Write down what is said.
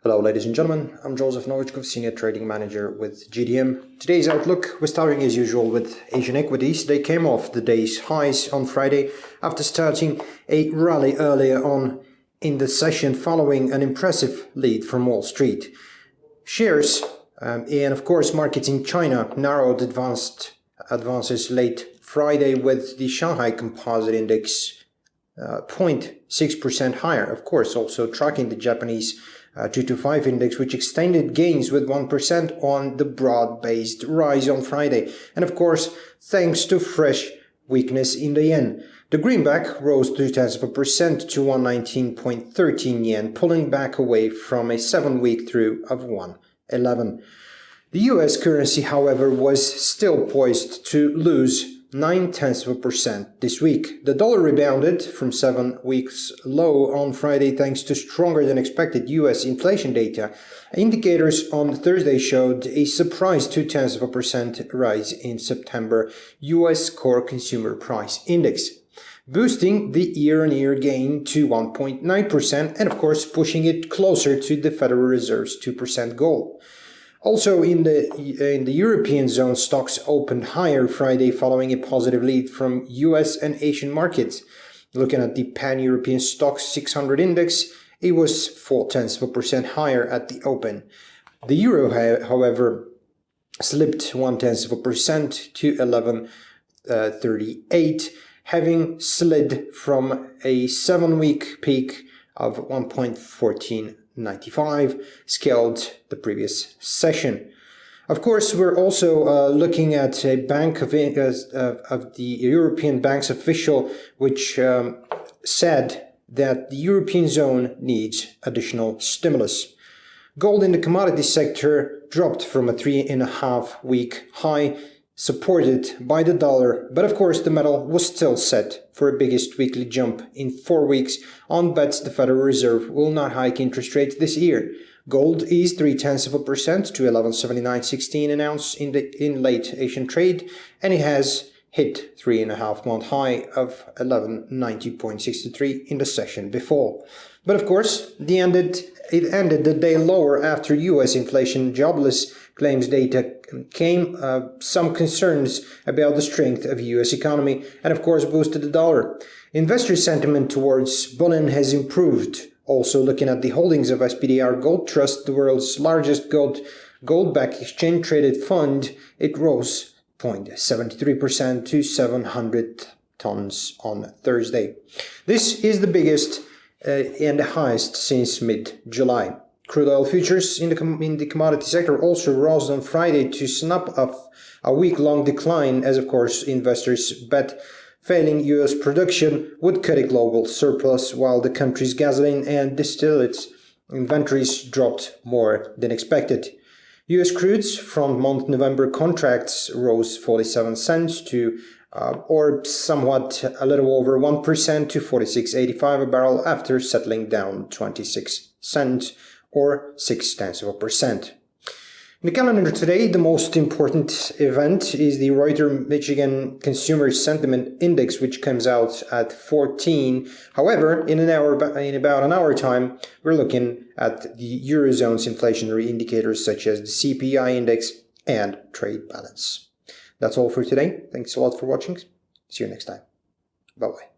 Hello ladies and gentlemen, I'm Joseph Novichkov, Senior Trading Manager with GDM. Today's outlook, we're starting as usual with Asian equities. They came off the day's highs on Friday after starting a rally earlier on in the session following an impressive lead from Wall Street. Shares and of course markets in China narrowed advances late Friday with the Shanghai Composite Index 0.6% higher, of course also tracking the Japanese 225 index, which extended gains with 1% on the broad-based rise on Friday. And of course, thanks to fresh weakness in the yen. The greenback rose 0.3% to 119.13 yen, pulling back away from a 7-week through of 111. The US currency, however, was still poised to lose 0.9% this week. The dollar rebounded from 7 weeks low on Friday thanks to stronger than expected US inflation data. Indicators on Thursday showed a surprise 0.2% rise in September US core consumer price index, boosting the year-on-year gain to 1.9% and of course pushing it closer to the Federal Reserve's 2% goal. Also in the European zone, stocks opened higher Friday following a positive lead from US and Asian markets. Looking at the Pan-European Stoxx 600 index, it was 0.4% higher at the open. The euro, however, slipped 0.1% to 11.38, having slid from a 7-week peak of 1.1495 scaled the previous session. Of course, we're also looking at a Bank of the European Bank's official, which said that the European zone needs additional stimulus. Gold in the commodity sector dropped from a 3.5-week high, supported by the dollar, but of course the metal was still set for a biggest weekly jump in 4 weeks on bets the Federal Reserve will not hike interest rates this year. Gold is 0.3% to 11.7916 an ounce in late Asian trade, and it has hit 3.5-month high of 1190.63 in the session before. But of course, it ended the day lower after US inflation jobless claims data came, some concerns about the strength of US economy, and of course boosted the dollar. Investor sentiment towards bullion has improved. Also looking at the holdings of SPDR Gold Trust, the world's largest gold-backed exchange-traded fund, it rose 0.73% to 700 tons on Thursday. This is the biggest and the highest since mid-July. Crude oil futures in the commodity sector also rose on Friday to snap off a week-long decline as, of course, investors bet failing US production would cut a global surplus while the country's gasoline and distillates inventories dropped more than expected. US crudes from month November contracts rose 47 cents to or somewhat a little over 1% to 46.85 a barrel after settling down 26 cents or 0.6%. In the calendar today, the most important event is the Reuters Michigan Consumer Sentiment Index, which comes out at 14. However, in about an hour time, we're looking at the Eurozone's inflationary indicators such as the CPI index and trade balance. That's all for today. Thanks a lot for watching. See you next time. Bye-bye.